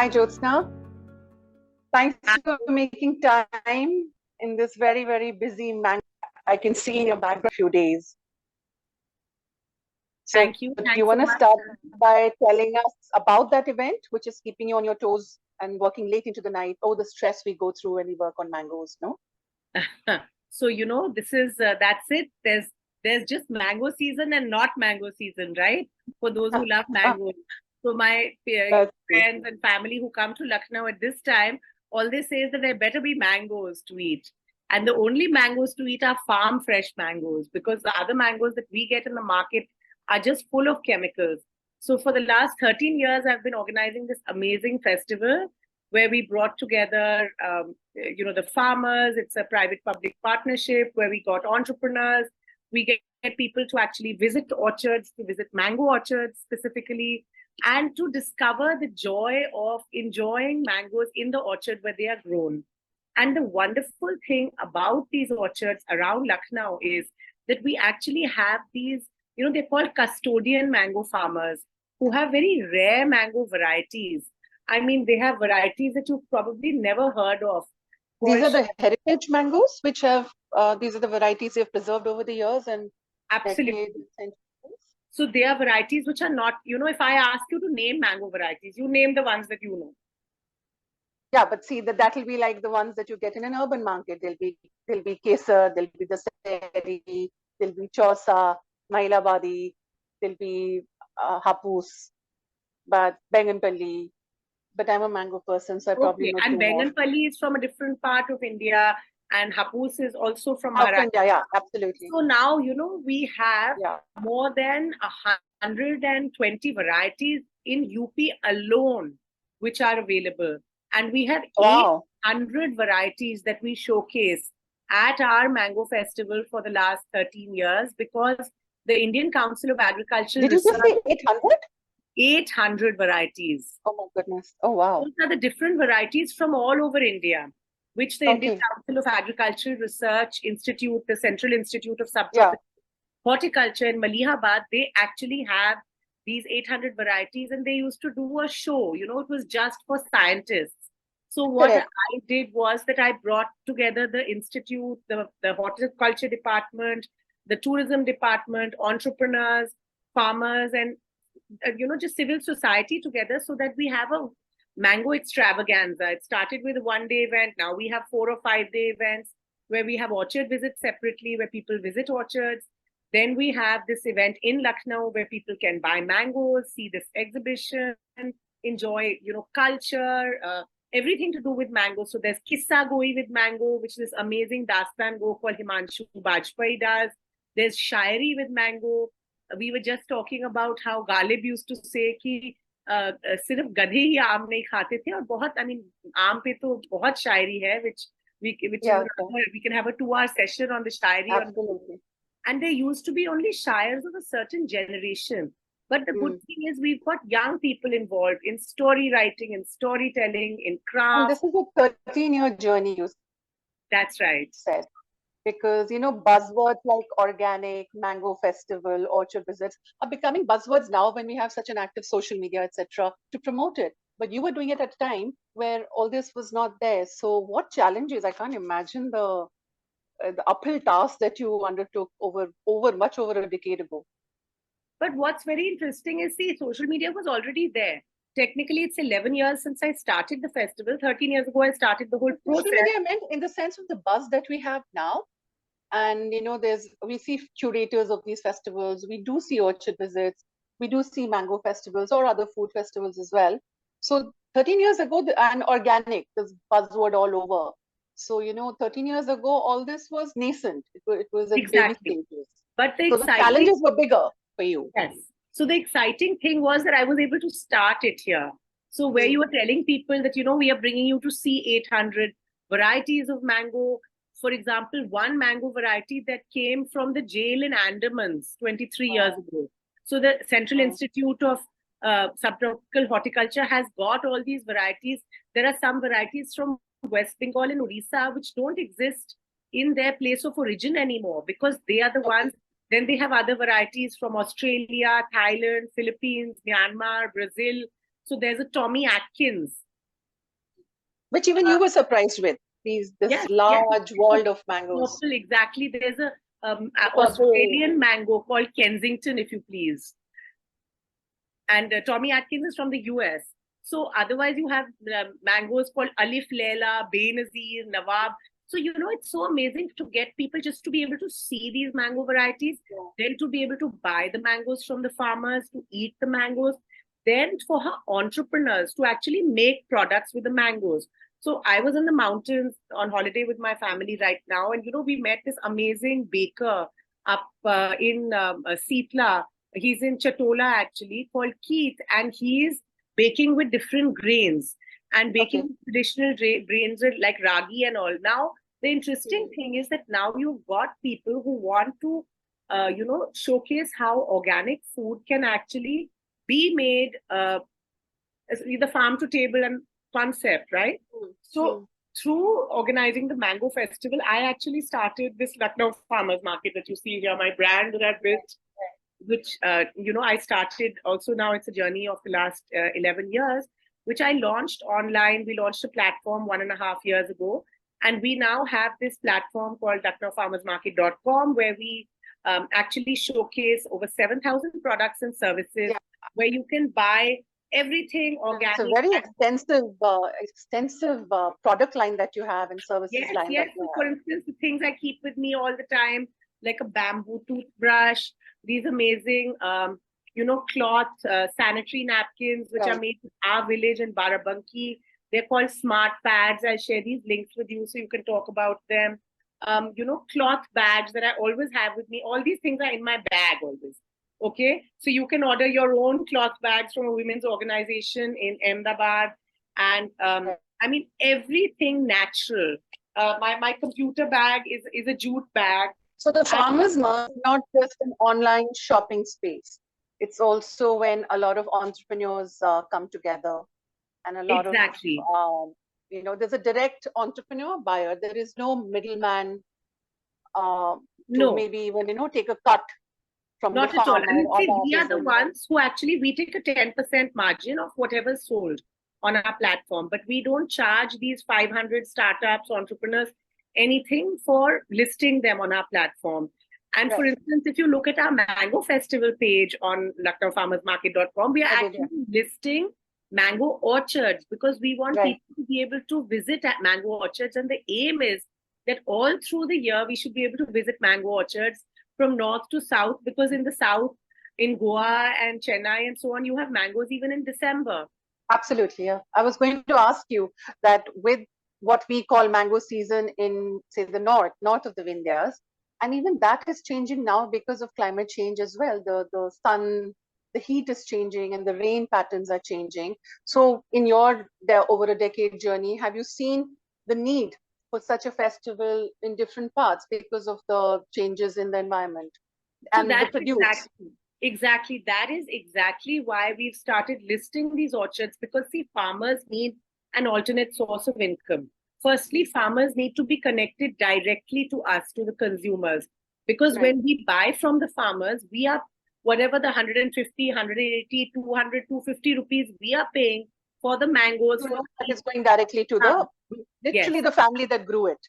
Hi, Jyotsna. Thanks for making time in this very, very busy man. I can see in your background a few days. So, Thank you. do Thanks you want so to much. start by telling us about that event, which is keeping you on your toes and working late into the night? Oh, the stress we go through when we work on mangoes, no? So, this is that's it. There's just mango season and not mango season, right? For those who love mangoes. So my That's true. friends and family who come to Lucknow at this time, all they say is that there better be mangoes to eat. And the only mangoes to eat are farm fresh mangoes, because the other mangoes that we get in the market are just full of chemicals. So for the last 13 years, I've been organizing this amazing festival where we brought together, the farmers. It's a private-public partnership where we got entrepreneurs. We get people to actually visit orchards, to visit mango orchards specifically, and to discover the joy of enjoying mangoes in the orchard where they are grown. And the wonderful thing about these orchards around Lucknow is that we actually have these, they're called custodian mango farmers who have very rare mango varieties. I mean, they have varieties that you've probably never heard of. These are the heritage mangoes, which have, these are the varieties they've preserved over the years and Absolutely. decades and centuries. So they are varieties which are not, if I ask you to name mango varieties, you name the ones that you know. Yeah, but see that'll be like the ones that you get in an urban market. There'll be Kesar, there'll be the Seri, there'll be Chausa, Mailabadi, there'll be Hapus, but Benganpalli. But I'm a mango person, so I probably know And two more. Benganpalli is from a different part of India, and Hapus is also from South Maharashtra. India, yeah, absolutely. So now, we have more than 120 varieties in UP alone, which are available. And we have 800 varieties that we showcase at our mango festival for the last 13 years, because the Indian Council of Agricultural Did you just say 800? 800 varieties. Oh my goodness. Oh wow. Those are the different varieties from all over India, which the Indian Council of Agricultural Research Institute, the Central Institute of Subtropical Horticulture in Malihabad, they actually have these 800 varieties, and they used to do a show. It was just for scientists. So what I did was that I brought together the institute, the horticulture department, the tourism department, entrepreneurs, farmers, and just civil society together, so that we have a mango extravaganza. It started with a one-day event. Now we have 4 or 5-day events where we have orchard visits separately, where people visit orchards. Then we have this event in Lucknow where people can buy mangoes, see this exhibition, enjoy, culture, everything to do with mango. So there's Kissa Goi with mango, which is this amazing Dastan Go called Himanshu Bajpayee does. There's Shairi with mango. We were just talking about how Ghalib used to say कि सिर्फ गधे ही आम नहीं खाते थे, और बहुत, I mean, आम पे तो बहुत शायरी है, which we can have a 2-hour session on the shairi. Absolutely. And there used to be only shires of a certain generation. But the good thing is we've got young people involved in story writing, in storytelling, in craft. And this is a 13-year journey, you That's right. said. Because, buzzwords like organic, mango festival, orchard visits are becoming buzzwords now when we have such an active social media, etc., to promote it. But you were doing it at a time where all this was not there. So what challenges? I can't imagine the uphill task that you undertook much over a decade ago. But what's very interesting is, see, social media was already there. Technically, it's 11 years since I started the festival. 13 years ago, I started the whole process. Social media meant in the sense of the buzz that we have now. And, we see curators of these festivals. We do see orchard visits. We do see mango festivals or other food festivals as well. So 13 years ago, and organic, this buzzword all over. So, 13 years ago, all this was nascent. It was at baby stages. But the challenges were bigger for you. Yes. So the exciting thing was that I was able to start it here. So where you were telling people that, we are bringing you to see 800 varieties of mango. For example, one mango variety that came from the jail in Andamans 23 years ago. So the Central Institute of Subtropical Horticulture has got all these varieties. There are some varieties from West Bengal and Odisha which don't exist in their place of origin anymore, because they are the ones. Then they have other varieties from Australia, Thailand, Philippines, Myanmar, Brazil. So there's a Tommy Atkins, Which even you were surprised with. This Yes, large yes. world of mangoes. Purple, exactly. There's a The purple. Australian mango called Kensington, if you please. And Tommy Atkins is from the US. So otherwise you have mangoes called Alif Leila, Benazir, Nawab. So, you know, it's so amazing to get people just to be able to see these mango varieties, then to be able to buy the mangoes from the farmers, to eat the mangoes, then for her entrepreneurs to actually make products with the mangoes. So I was in the mountains on holiday with my family right now, and, you know, we met this amazing baker up in Sitla. He's in Chatola actually, called Keith, and he's baking with different grains and baking traditional grains like ragi and all. Now, the interesting thing is that now you've got people who want to, you know, showcase how organic food can actually be made the farm to table and concept, right? So through organizing the Mango Festival, I actually started this Lucknow Farmers Market that you see here, my brand that I've built, which, you know, I started also. Now it's a journey of the last 11 years, which I launched online. We launched a platform 1.5 years ago. And we now have this platform called lucknowfarmersmarket.com, where we actually showcase over 7,000 products and services, where you can buy everything organic. It's a very extensive product line that you have and services line. Yes. So for instance, the things I keep with me all the time, like a bamboo toothbrush, these amazing, you know, cloth sanitary napkins, which are made in our village in Barabanki. They're called smart pads. I'll share these links with you so you can talk about them. You know, cloth bags that I always have with me. All these things are in my bag always. Okay, so you can order your own cloth bags from a women's organization in Ahmedabad, and I mean everything natural. My computer bag is a jute bag. So the farmers market is not just an online shopping space. It's also when a lot of entrepreneurs come together, and a lot of you know, there's a direct entrepreneur buyer. There is no middleman to maybe even, you know, take a cut. Not at all. And we are the ones who actually, we take a 10% margin of whatever's sold on our platform, but we don't charge these 500 startups, entrepreneurs, anything for listing them on our platform. And for instance, if you look at our Mango Festival page on lucknowfarmersmarket.com, we are actually listing mango orchards, because we want people to be able to visit at mango orchards. And the aim is that all through the year, we should be able to visit mango orchards from north to south, because in the south, in Goa and Chennai and so on, you have mangoes even in December. Absolutely. Yeah. I was going to ask you that with what we call mango season in, say, the north of the Vindhyas, and even that is changing now because of climate change as well. The sun, the heat is changing and the rain patterns are changing. So in your over a decade journey, have you seen the need for such a festival in different parts because of the changes in the environment and the produce? Exactly. That is exactly why we've started listing these orchards, because see, farmers need an alternate source of income. Firstly, farmers need to be connected directly to us, to the consumers, because when we buy from the farmers, we are whatever the 150, 180, 200, 250 rupees we are paying for the mangoes. That is going directly to literally the family that grew it.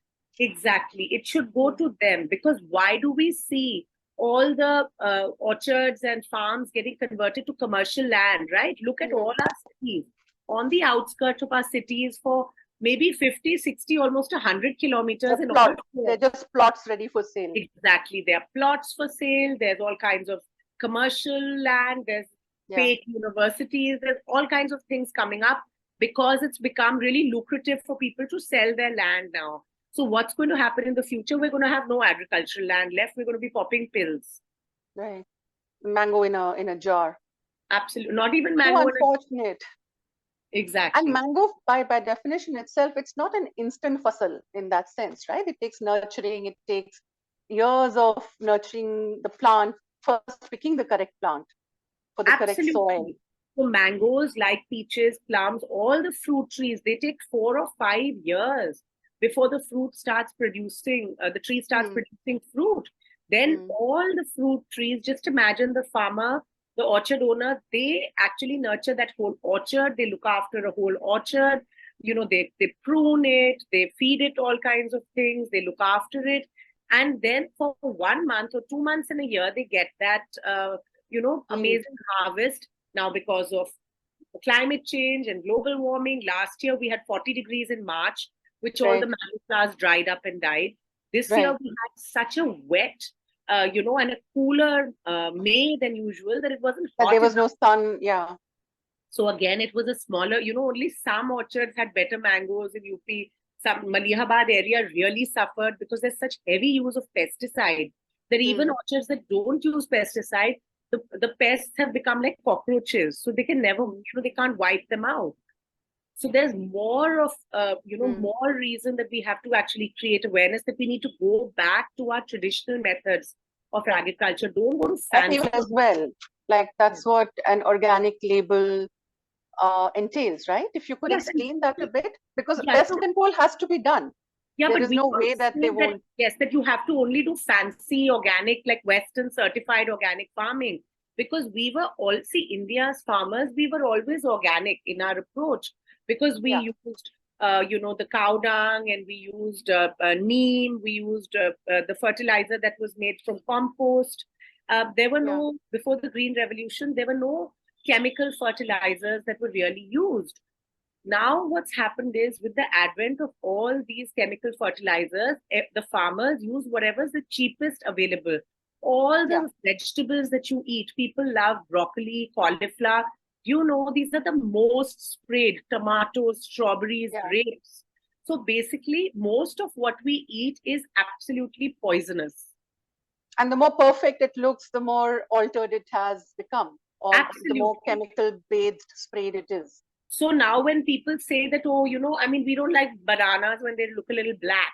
Exactly. It should go to them, because why do we see all the orchards and farms getting converted to commercial land, right? Look at all our cities. On the outskirts of our cities for maybe 50, 60, almost 100 kilometers. They're just plots ready for sale. Exactly. There are plots for sale. There's all kinds of commercial land. There's fake universities. There's all kinds of things coming up, because it's become really lucrative for people to sell their land now. So what's going to happen in the future? We're going to have no agricultural land left. We're going to be popping pills. Right. Mango in a jar. Absolutely. Not even mango. So unfortunate. Exactly. And mango, by definition itself, it's not an instant fasal in that sense, right? It takes nurturing. It takes years of nurturing the plant, first picking the correct plant for the correct soil. So mangoes, like peaches, plums, all the fruit trees, they take 4 or 5 years before the fruit starts producing, the tree starts producing fruit. Then all the fruit trees, just imagine the farmer, the orchard owner, they actually nurture that whole orchard. They look after a whole orchard. they prune it, they feed it all kinds of things, they look after it. And then for 1 month or 2 months in a year, they get that, amazing harvest. Now, because of climate change and global warming, last year we had 40 degrees in March, which all the mango flowers dried up and died. This year we had such a wet, and a cooler May than usual, that it wasn't hot. There was no sun, yeah. So again, it was a smaller, only some orchards had better mangoes in UP. Some Malihabad area really suffered because there's such heavy use of pesticide that even orchards that don't use pesticide, the pests have become like cockroaches. So they can never, they can't wipe them out. So there's more of, more reason that we have to actually create awareness that we need to go back to our traditional methods of agriculture. Don't go to fancy. As well. Like that's what an organic label entails, right? If you could explain that a bit, because pest control has to be done. Yeah, there is no way that they won't. Yes, that you have to only do fancy organic, like Western certified organic farming. Because we were all, India's farmers, we were always organic in our approach, because we used, the cow dung, and we used neem, we used the fertilizer that was made from compost. There were no, before the Green Revolution, there were no chemical fertilizers that were really used. Now what's happened is, with the advent of all these chemical fertilizers, the farmers use whatever's the cheapest available. All the vegetables that you eat, people love broccoli, cauliflower. These are the most sprayed: tomatoes, strawberries, grapes. So basically, most of what we eat is absolutely poisonous. And the more perfect it looks, the more altered it has become, or the more chemical-based sprayed it is. So now when people say that, we don't like bananas when they look a little black.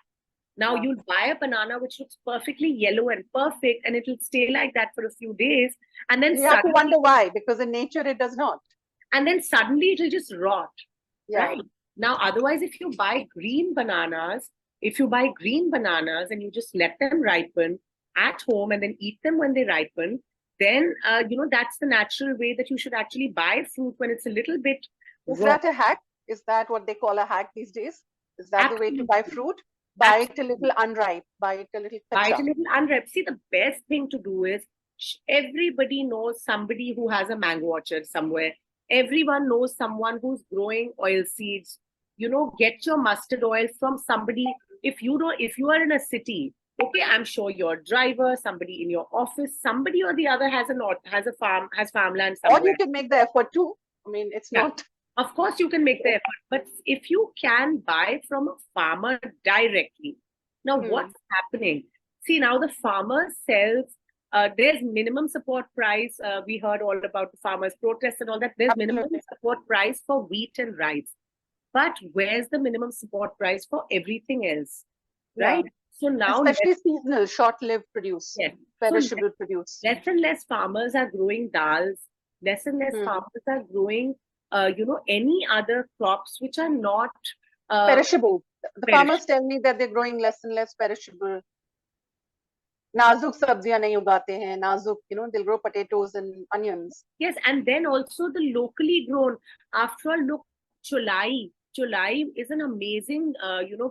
Now you'll buy a banana which looks perfectly yellow and perfect, and it'll stay like that for a few days. And then you have to wonder why, because in nature it does not. And then suddenly it'll just rot. Right? Now, otherwise, if you buy green bananas and you just let them ripen at home and then eat them when they ripen, then, that's the natural way that you should actually buy fruit when it's a little bit. Is that a hack? Is that what they call a hack these days? Is that the way to buy fruit? Buy it a little unripe. Buy it a little kacha. Buy it a little unripe. See, the best thing to do is, everybody knows somebody who has a mango orchard somewhere. Everyone knows someone who's growing oil seeds. Get your mustard oil from somebody. If you are in a city, okay, I'm sure your driver, somebody in your office, somebody or the other has farmland somewhere. Or you can make the effort too. I mean, it's not. Of course, you can make the effort, but if you can buy from a farmer directly, now what's happening? See, now the farmer sells, there's minimum support price. We heard all about the farmers' protests and all that. There's minimum support price for wheat and rice. But where's the minimum support price for everything else? Right? So now, especially seasonal, short-lived produce, perishable produce. Less and less farmers are growing dals. Less and less farmers are growing any other crops which are not perishable. The farmers tell me that they're growing less and less perishable. Nazuk sabziyan nahi ugate hain. Nazuk, they'll grow potatoes and onions. Yes, and then also the locally grown. After all, look, cholai. Cholai is an amazing,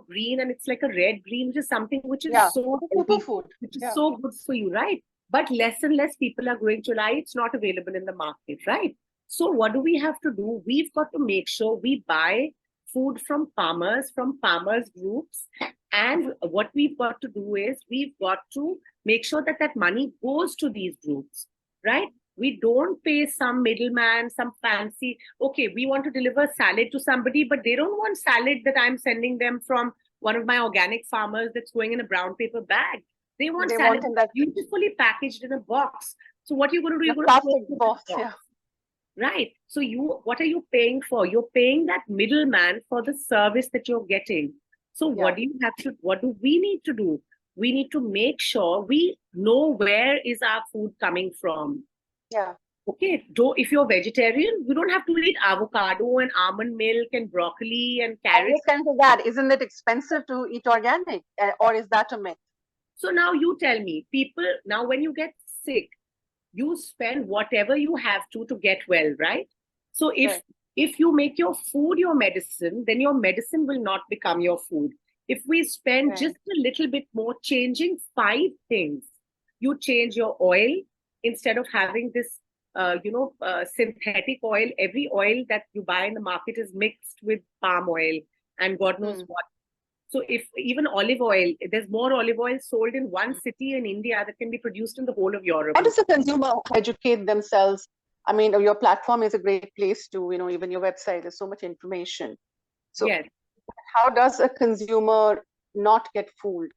green, and it's like a red green, which is something which is so superfood, which is so good for you, right? But less and less people are growing cholai. It's not available in the market, right? So what do we have to do? We've got to make sure we buy food from farmers groups. And what we've got to do is, we've got to make sure that money goes to these groups, right? We don't pay some middleman, some fancy, okay, we want to deliver salad to somebody, but they don't want salad that I'm sending them from one of my organic farmers that's going in a brown paper bag. They want salad beautifully packaged in a box. So what are you going to do? You're going to plastic box, right? So what are you paying for? You're paying that middleman for the service that you're getting. So what do we need to do? We need to make sure we know where is our food coming from. Yeah. Okay. If you're vegetarian, you don't have to eat avocado and almond milk and broccoli and carrots. Kind of that. Isn't it expensive to eat organic, or is that a myth? So now you tell me, people, now when you get sick, you spend whatever you have to get well, right? So if if you make your food your medicine, then your medicine will not become your food. If we spend just a little bit more changing 5 things, you change your oil instead of having this, synthetic oil. Every oil that you buy in the market is mixed with palm oil and God knows what. So if even olive oil, there's more olive oil sold in one city in India that can be produced in the whole of Europe. How does the consumer educate themselves? I mean, your platform is a great place to, even your website, there's so much information. So yes. How does a consumer not get fooled?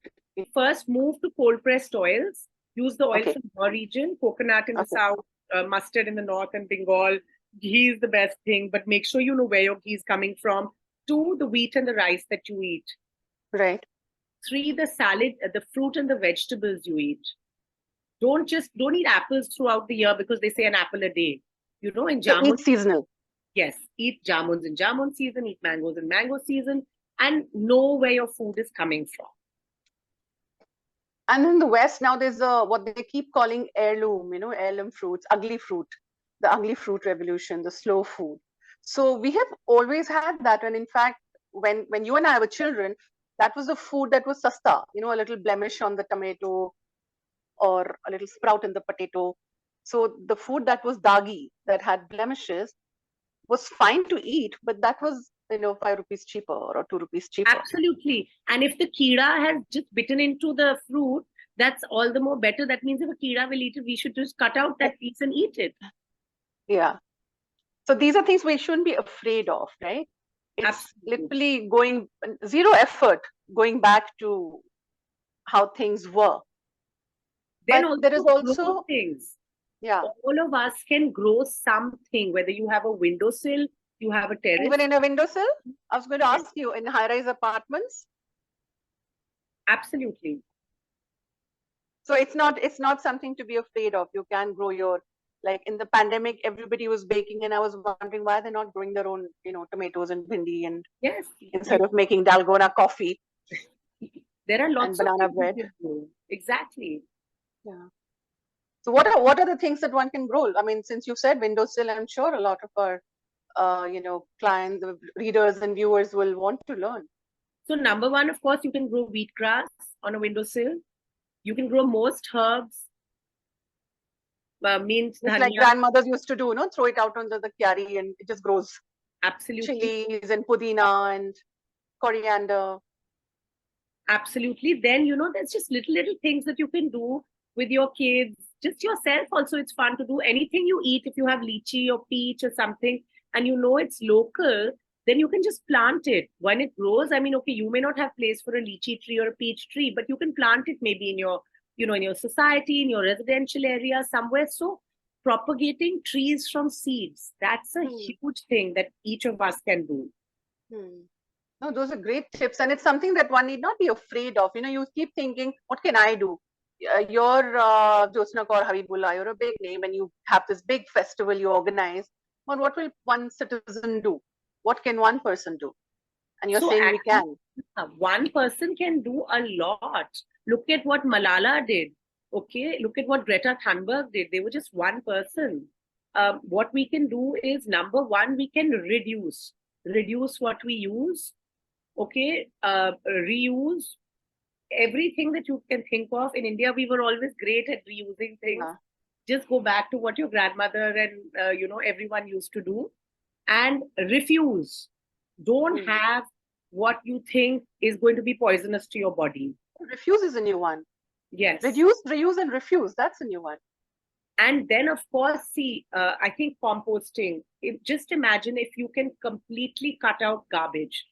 First, move to cold pressed oils. Use the oil from your region, coconut in the south, mustard in the north, and Bengal. Ghee is the best thing, but make sure you know where your ghee is coming from. 2, the wheat and the rice that you eat. Right. 3, the salad, the fruit and the vegetables you eat. Don't eat apples throughout the year because they say an apple a day. In jamun. Eat seasonal. Yes, eat jamuns in jamun season, eat mangoes in mango season, and know where your food is coming from. And in the West now, there's what they keep calling heirloom, heirloom fruits, ugly fruit, the ugly fruit revolution, the slow food. So we have always had that, and in fact, when you and I were children, that was the food that was sasta, a little blemish on the tomato or a little sprout in the potato. So the food that was dagi, that had blemishes, was fine to eat, but that was 5 rupees cheaper or 2 rupees cheaper. Absolutely. And if the keeda has just bitten into the fruit, that's all the more better. That means if a keeda will eat it, we should just cut out that piece and eat it. Yeah. So these are things we shouldn't be afraid of, right? It's Absolutely. literally zero effort going back to how things were. Then but there is also things. Yeah. All of us can grow something, whether you have a windowsill, you have a terrace. Even in a windowsill? I was going to ask you, in high-rise apartments? Absolutely. So it's not something to be afraid of. You can grow your, like in the pandemic, everybody was baking, and I was wondering why they're not growing their own, tomatoes and bhindi, and yes, instead of making dalgona coffee. There are lots and banana bread. Exactly. Yeah. So what are the things that one can grow? I mean, since you said windowsill, I'm sure a lot of our clients, readers and viewers will want to learn. So number one, of course, you can grow wheatgrass on a windowsill. You can grow most herbs. Mint, it's like grandmothers used to do, throw it out onto the kyari and it just grows. Absolutely. Chilies and pudina and coriander. Absolutely. Then, there's just little things that you can do with your kids. Just yourself also, it's fun to do. Anything you eat, if you have lychee or peach or something, and it's local, then you can just plant it. When it grows, I mean, okay, you may not have place for a lychee tree or a peach tree, but you can plant it maybe in your, in your society, in your residential area, somewhere. So propagating trees from seeds, that's a huge thing that each of us can do. No, those are great tips. And it's something that one need not be afraid of. You keep thinking, what can I do? You're Jyotsna Kaur Habibullah, you're a big name, and you have this big festival you organize. But what will one citizen do? What can one person do? And you're saying we can. One person can do a lot. Look at what Malala did. Okay, look at what Greta Thunberg did. They were just one person. What we can do is, number one, we can reduce what we use. Okay, reuse everything that you can think of. In India, we were always great at reusing things. Just go back to what your grandmother and everyone used to do, and refuse. Don't have what you think is going to be poisonous to your body. Refuse is a new one. Yes. Reduce, reuse, and refuse. That's a new one. And then, of course, see, I think composting. Just imagine if you can completely cut out garbage.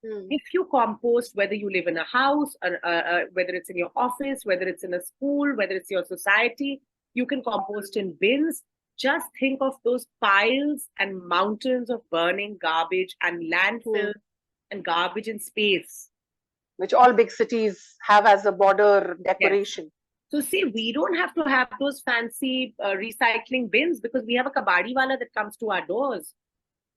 If you compost, whether you live in a house, whether it's in your office, whether it's in a school, whether it's your society, you can compost in bins. Just think of those piles and mountains of burning garbage and landfills and garbage in space, which all big cities have as a border decoration. Yes. So see, we don't have to have those fancy recycling bins because we have a kabadi wala that comes to our doors.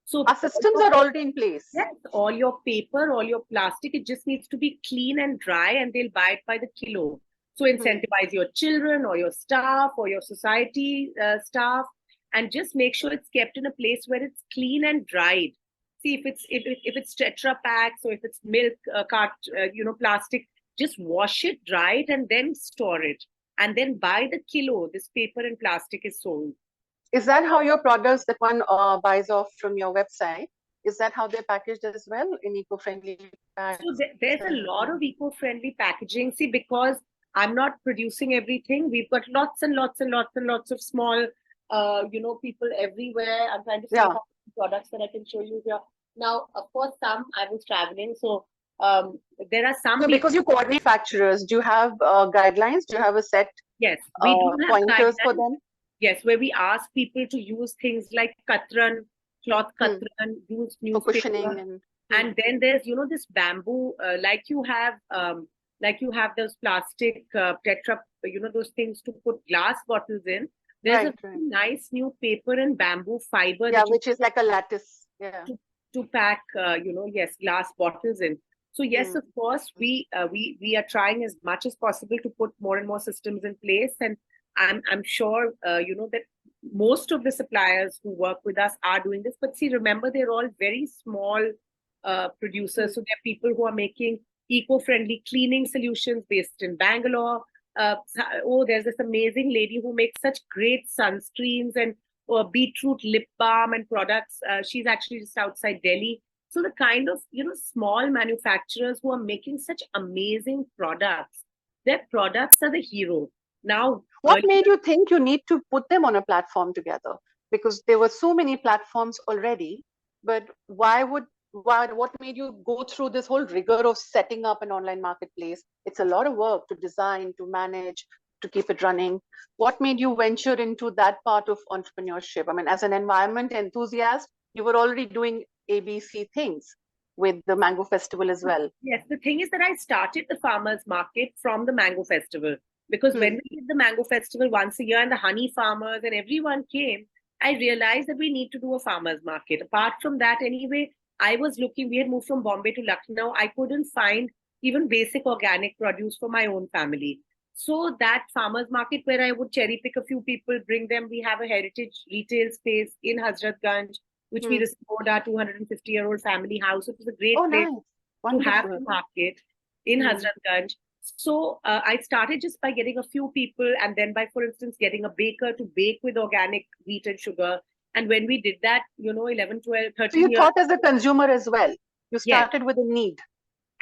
So our systems are already in place. Yes, all your paper, all your plastic, it just needs to be clean and dry, and they'll buy it by the kilo. So incentivize your children or your staff or your society staff, and just make sure it's kept in a place where it's clean and dried. See, if it's Tetra packs or if it's milk plastic, just wash it, dry it, and then store it. And then by the kilo, this paper and plastic is sold. Is that how your products that one buys off from your website? Is that how they're packaged as well in eco-friendly packs? So there's a lot of eco-friendly packaging. See, because I'm not producing everything, we've got lots and lots and lots and lots of small, people everywhere. I'm trying to see how many products that I can show you here. Now, of course, some I was traveling, so there are some. So because you coordinate manufacturers, do you have guidelines? Do you have a set? Yes, we do have pointers guidelines for them. Yes, where we ask people to use things like katran, cloth katran, use newspaper. For cushioning and then there's, this bamboo, like you have those plastic tetra, those things to put glass bottles in. There's a nice new paper and bamboo fiber. Yeah, which is like a lattice. Yeah. To pack, glass bottles in. So yes, of course, we are trying as much as possible to put more and more systems in place, and I'm sure that most of the suppliers who work with us are doing this. But see, remember, they're all very small producers. So they're people who are making eco-friendly cleaning solutions based in Bangalore. There's this amazing lady who makes such great sunscreens and beetroot lip balm and products. She's actually just outside Delhi. So the kind of, small manufacturers who are making such amazing products, their products are the hero. Now, what made you think you need to put them on a platform together? Because there were so many platforms already, but what made you go through this whole rigor of setting up an online marketplace? It's a lot of work to design, to manage, to keep it running. What made you venture into that part of entrepreneurship? I mean, as an environment enthusiast, you were already doing ABC things with the Mango Festival as well. Yes, the thing is that I started the farmers market from the Mango Festival. Because when we did the Mango Festival once a year and the honey farmers and everyone came, I realized that we need to do a farmers market. Apart from that, anyway, I was looking, we had moved from Bombay to Lucknow. I couldn't find even basic organic produce for my own family. So that farmers market where I would cherry pick a few people, bring them, we have a heritage retail space in Hazratganj, which we restored our 250-year-old family house. It was a great place to have a market in Hazratganj. So I started just by getting a few people, and then by, for instance, getting a baker to bake with organic wheat and sugar. And when we did that, 11, 12, 13 so you thought as a consumer as well. You started with a need.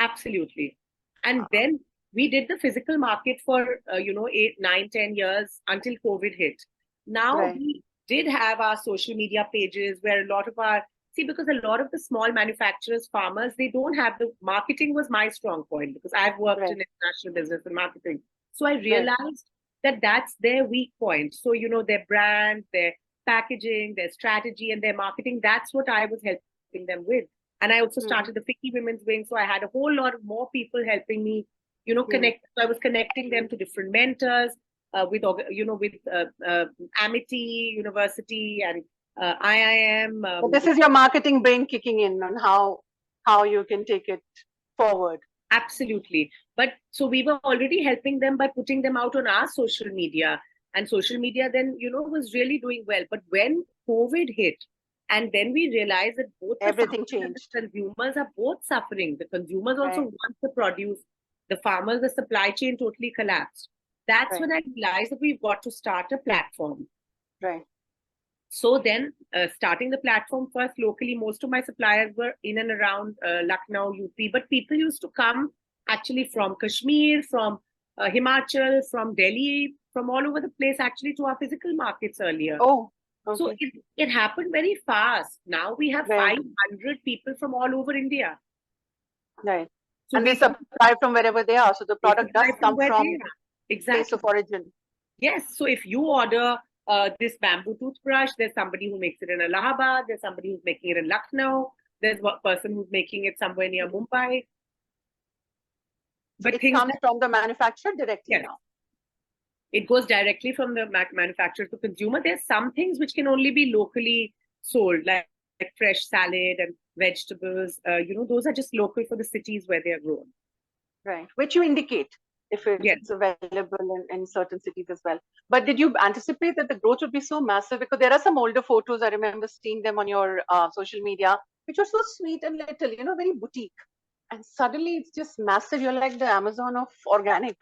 Absolutely. And then we did the physical market for, 8, 9, 10 years until COVID hit. Now we did have our social media pages where a lot of our, because a lot of the small manufacturers, farmers, they don't have the marketing was my strong point because I've worked in international business and marketing. So I realized that that's their weak point. So, their brand, their packaging, their strategy and their marketing, that's what I was helping them with. And I also started the Ficky Women's Wing. So I had a whole lot of more people helping me, connect. So I was connecting them to different mentors with Amity University and IIM. But this is your marketing brain kicking in on how you can take it forward. Absolutely. But so we were already helping them by putting them out on our social media. And social media then, was really doing well. But when COVID hit, and then we realized that both everything changed. The consumers are both suffering. The consumers also want the produce. The farmers, the supply chain totally collapsed. That's when I realized that we've got to start a platform. Right. So then, starting the platform first locally, most of my suppliers were in and around Lucknow, UP, but people used to come actually from Kashmir, from Himachal, from Delhi, from all over the place actually to our physical markets earlier. Oh, okay. So it happened very fast. Now we have 500 people from all over India. Right. So and they supply from wherever they are. So the product does come from place of origin. Yes. So if you order this bamboo toothbrush, there's somebody who makes it in Allahabad, there's somebody who's making it in Lucknow, there's one person who's making it somewhere near Mumbai. But it comes from the manufacturer directly now. It goes directly from the manufacturer to consumer. There's some things which can only be locally sold, like fresh salad and vegetables. Those are just local for the cities where they are grown. Right, which you indicate. if it's Yes. available in certain cities as well. But did you anticipate that the growth would be so massive? Because there are some older photos, I remember seeing them on your social media, which are so sweet and little, very boutique. And suddenly it's just massive. You're like the Amazon of organic.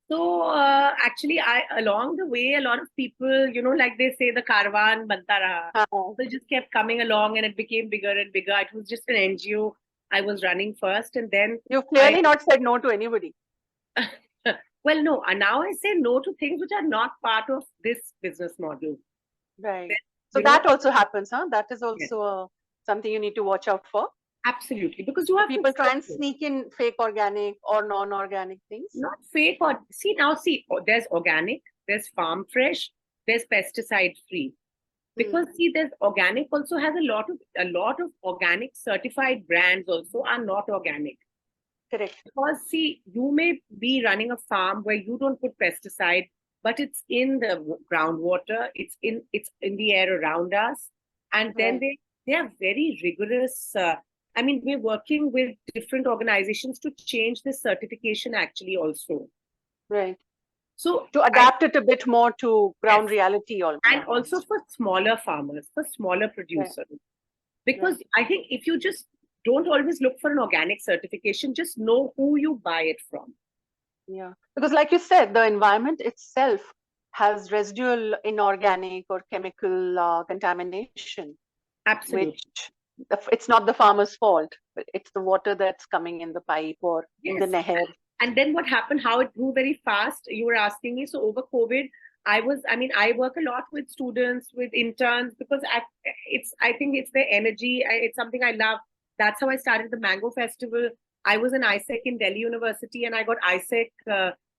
So actually, along the way, a lot of people, like they say, the caravan banta raha. They just kept coming along, and it became bigger and bigger. It was just an NGO I was running first, and then you've clearly not said no to anybody. Well, no. Now I say no to things which are not part of this business model. Right. Then, so that also happens, huh? That is also yes. Something you need to watch out for. Absolutely, because you have people try and sneak in fake organic or non-organic things. Not fake or there's organic, there's farm fresh, there's pesticide free. Because there's organic also has a lot of organic certified brands also are not organic. Correct. Because you may be running a farm where you don't put pesticide, but it's in the groundwater, it's in the air around us, and then they are very rigorous. We're working with different organizations to change this certification actually also. Right. So to adapt it a bit more to ground reality almost. And also for smaller farmers, for smaller producers. Right. Because I think if you just don't always look for an organic certification, just know who you buy it from. Yeah. Because like you said, the environment itself has residual inorganic or chemical contamination. Absolutely. Which it's not the farmer's fault, but it's the water that's coming in the pipe or in the neher. And then what happened, how it grew very fast, you were asking me. So over COVID, I work a lot with students, with interns, because I think it's their energy. It's something I love. That's how I started the Mango Festival. I was in ISEC in Delhi University, and I got ISEC,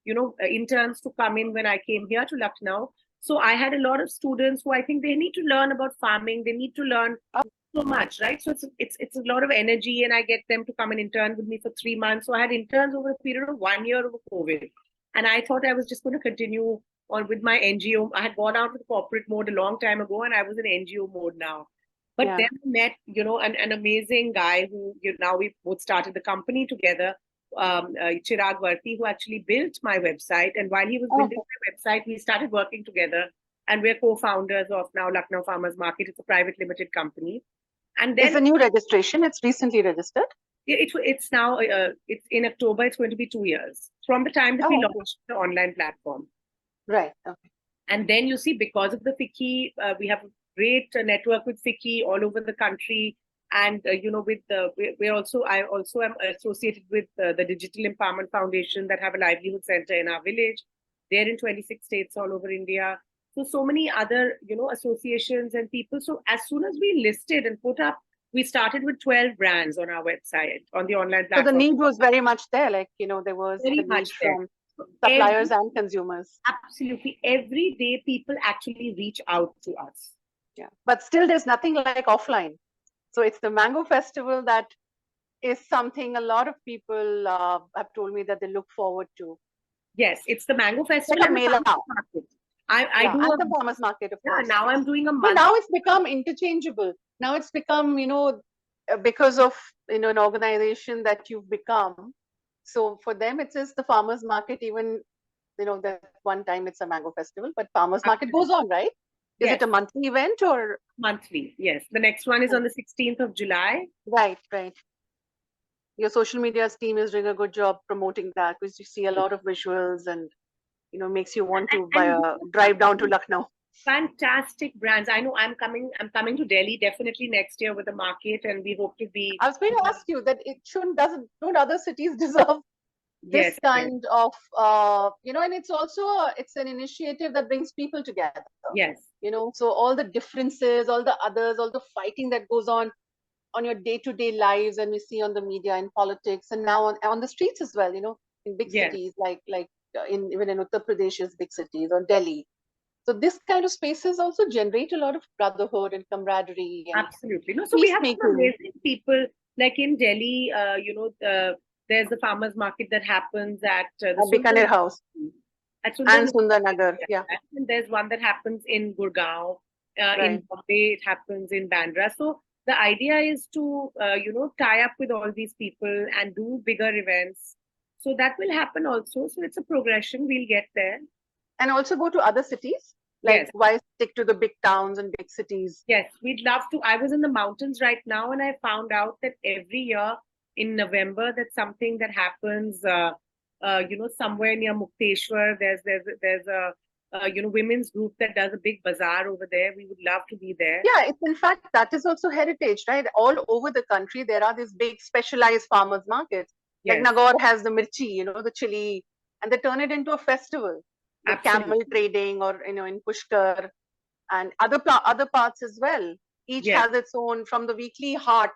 interns to come in when I came here to Lucknow. So I had a lot of students who I think they need to learn about farming. They need to learn so much, right? So it's a lot of energy, and I get them to come and intern with me for 3 months. So I had interns over a period of 1 year over COVID, and I thought I was just going to continue on with my NGO. I had gone out with corporate mode a long time ago, and I was in NGO mode now. But then I met, an amazing guy who now we both started the company together. Chirag Varti, who actually built my website, and while he was building my website, we started working together, and we're co-founders of now Lucknow Farmers Market. It's a private limited company. And then it's a new registration. It's recently registered. It's now it's in October. It's going to be 2 years from the time that we launched the online platform. Right. Okay. And then you see, because of the FICCI, we have a great network with FICCI all over the country. And I also am associated with the Digital Empowerment Foundation that have a livelihood center in our village. They're in 26 states all over India. So many other, associations and people. So as soon as we listed and put up, we started with 12 brands on our website, on the online platform. So the need was very much there. Like, there was very the much need from suppliers and consumers. Absolutely. Every day, people actually reach out to us. Yeah. But still, there's nothing like offline. So it's the Mango Festival that is something a lot of people have told me that they look forward to. Yes, it's the Mango Festival like a mela. I do the farmers market, of course. Now I'm doing a month. But now it's become interchangeable. Now it's become, because of an organization that you've become. So for them, it is the farmers market. Even that one time it's a Mango Festival, but farmers market goes on, right? Is it a monthly event or monthly? Yes, the next one is on the 16th of July. Right. Your social media team is doing a good job promoting that, because you see a lot of visuals and makes you want to drive down to Lucknow. Fantastic brands. I know I'm coming to Delhi definitely next year with the market, and we hope to be. I was going to ask you that don't other cities deserve this kind of and it's also it's an initiative that brings people together. Yes. So all the differences, all the others, all the fighting that goes on your day-to-day lives, and we see on the media, in politics, and now on the streets as well, in big cities like even in Uttar Pradesh's big cities or Delhi. So this kind of spaces also generate a lot of brotherhood and camaraderie. And absolutely. No, so we have some amazing people. Like in Delhi, there's the farmers market that happens at the Bikaner House. And Sundarnagar. Yeah. And there's one that happens in Gurgaon. In Bombay, it happens in Bandra. So the idea is to, tie up with all these people and do bigger events. So that will happen also. So it's a progression. We'll get there. And also go to other cities? Like, Yes. why stick to the big towns and big cities? Yes, we'd love to. I was in the mountains right now, and I found out that every year in November, that's something that happens. Somewhere near Mukteshwar, there's a women's group that does a big bazaar over there. We would love to be there. Yeah, it's in fact that is also heritage, right? All over the country, there are these big specialized farmers markets. Like Yes, Nagaur has the mirchi, the chili, and they turn it into a festival with camel absolutely. trading, or in Pushkar and other parts as well. Each Yes, has its own, from the weekly heart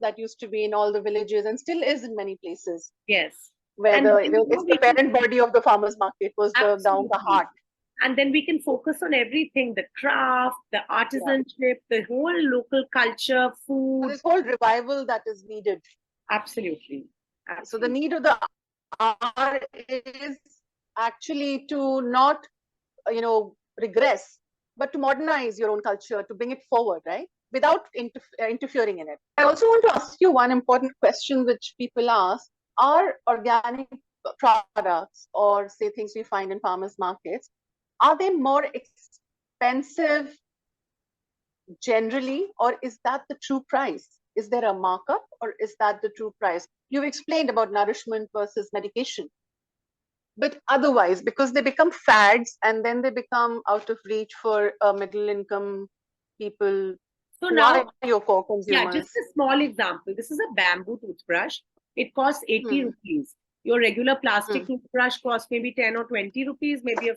that used to be in all the villages and still is in many places, yes. where And then, it's the we can parent body of the farmers market was the absolutely. heart. And then we can focus on everything, the craft, the Yeah. artisanship, the whole local culture, So food. this whole revival that is needed. Absolutely. So the Absolutely. need of the hour is actually to not, regress, but to modernize your own culture, to bring it forward, right? Without interfering in it. I also want to ask you one important question which people ask. Are organic products, or say things we find in farmers markets, are they more expensive generally, or is that the true price? Is there a markup, or is that the true price? You've explained about nourishment versus medication, but otherwise, because they become fads and then they become out of reach for middle income people So who are now, your core yeah, just consumers. a small example. This is a bamboo toothbrush. It costs 80 Hmm. rupees. Your regular Hmm. plastic toothbrush costs maybe 10 or 20 rupees. Maybe a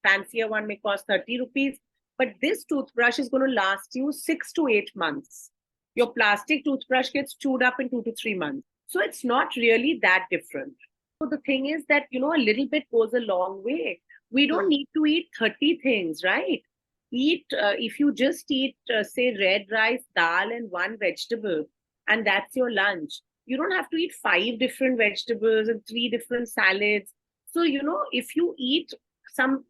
fancier one may cost 30 rupees. But this toothbrush is going to last you 6 to 8 months. Your plastic toothbrush gets chewed up in 2 to 3 months. So it's not really that different. So the thing is that, a little bit goes a long way. We don't Hmm. need to eat 30 things, right? If you just eat, say, red rice, dal, and one vegetable, and that's your lunch. You don't have to eat 5 different vegetables and 3 different salads. So, if you eat some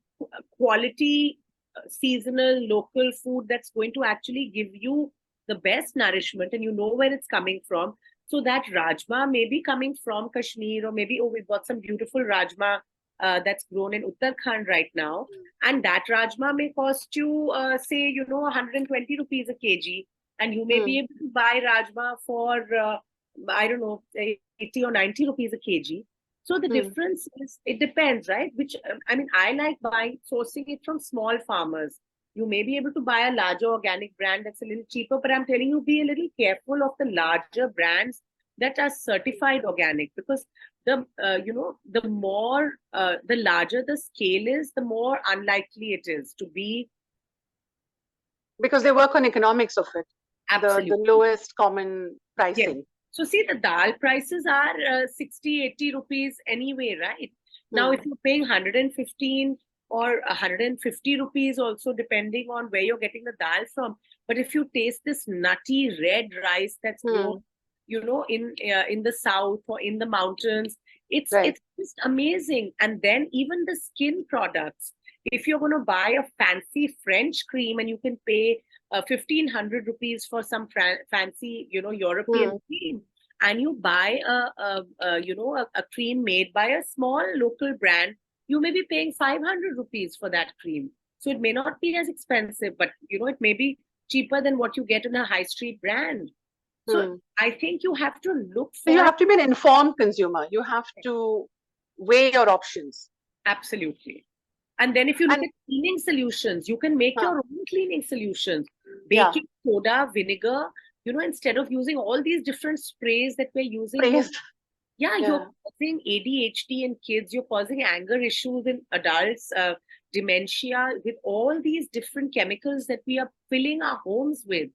quality, seasonal, local food that's going to actually give you the best nourishment, and you know where it's coming from. So that rajma may be coming from Kashmir, or maybe, oh, we've got some beautiful rajma that's grown in Uttarakhand right now. And that rajma may cost you, say, 120 rupees a kg. And you may be Hmm. able to buy rajma for, I don't know, 80 or 90 rupees a kg. So the Hmm. difference is, it depends, right? I like sourcing it from small farmers. You may be able to buy a larger organic brand that's a little cheaper, but I'm telling you, be a little careful of the larger brands that are certified organic, because the larger the scale is, the more unlikely it is to be. Because they work on economics of it, the Absolutely. lowest common Yes. pricing. So see, the dal prices are 60, 80 rupees anyway, right? Now, Hmm. if you're paying 115 or 150 rupees also, depending on where you're getting the dal from. But if you taste this nutty red rice that's grown, Hmm. in the south or in the mountains, Right. it's just amazing. And then even the skin products. If you're going to buy a fancy French cream and you can pay 1,500 rupees for some fancy, European Hmm. cream, and you buy a cream made by a small local brand, you may be paying 500 rupees for that cream. So it may not be as expensive, but it may be cheaper than what you get in a high street brand. So Hmm. I think you have to look So you for. have to be an informed consumer. You have to weigh your options. Absolutely. And then if you look And at cleaning solutions, you can make huh, your own cleaning solutions. yeah, Baking soda, vinegar, instead of using all these different sprays that we're using, praised. you're Yeah. causing ADHD in kids, you're causing anger issues in adults, dementia, with all these different chemicals that we are filling our homes with,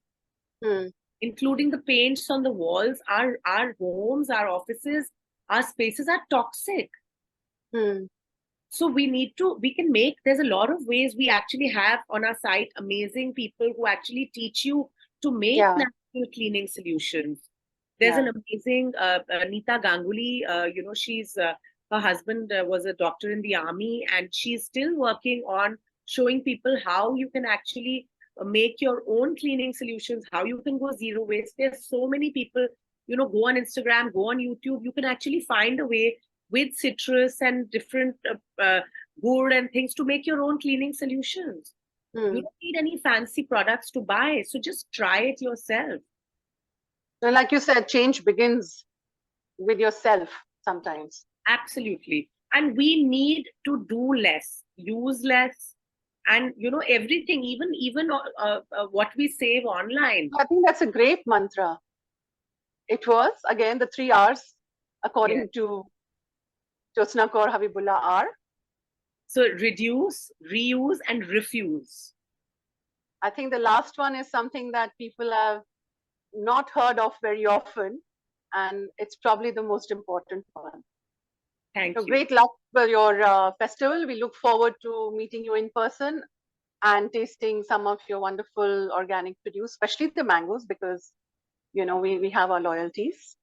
Hmm. including the paints on the walls. Our homes, our offices, our spaces are toxic. Hmm. So we can make, there's a lot of ways. We actually have on our site amazing people who actually teach you to make Yeah. natural cleaning solutions. There's Yeah. an amazing Neeta Ganguly, her husband was a doctor in the army, and she's still working on showing people how you can actually make your own cleaning solutions, how you can go zero waste. There's so many people, go on Instagram, go on YouTube, you can actually find a way. with citrus and different wood and things to make your own cleaning solutions. You don't need any fancy products to buy. So just try it yourself. And like you said, change begins with yourself sometimes. Absolutely. And we need to do less, use less, and everything, even what we save online. I think that's a great mantra. It was, again, the 3 R's, according to Jyotsna Kaur Habibullah, are. So reduce, reuse, and refuse. I think the last one is something that people have not heard of very often, and it's probably the most important one. Thank So you. great luck for your festival. We look forward to meeting you in person and tasting some of your wonderful organic produce, especially the mangoes, because we have our loyalties.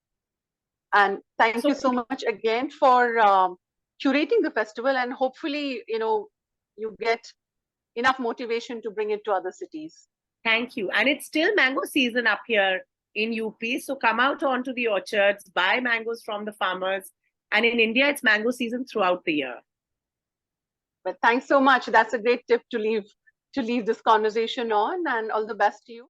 And thank you so much again for curating the festival, and hopefully you get enough motivation to bring it to other cities. Thank you. And it's still mango season up here in UP. So come out onto the orchards, buy mangoes from the farmers. And in India, it's mango season throughout the year. But thanks so much. That's a great tip to leave this conversation on, and all the best to you.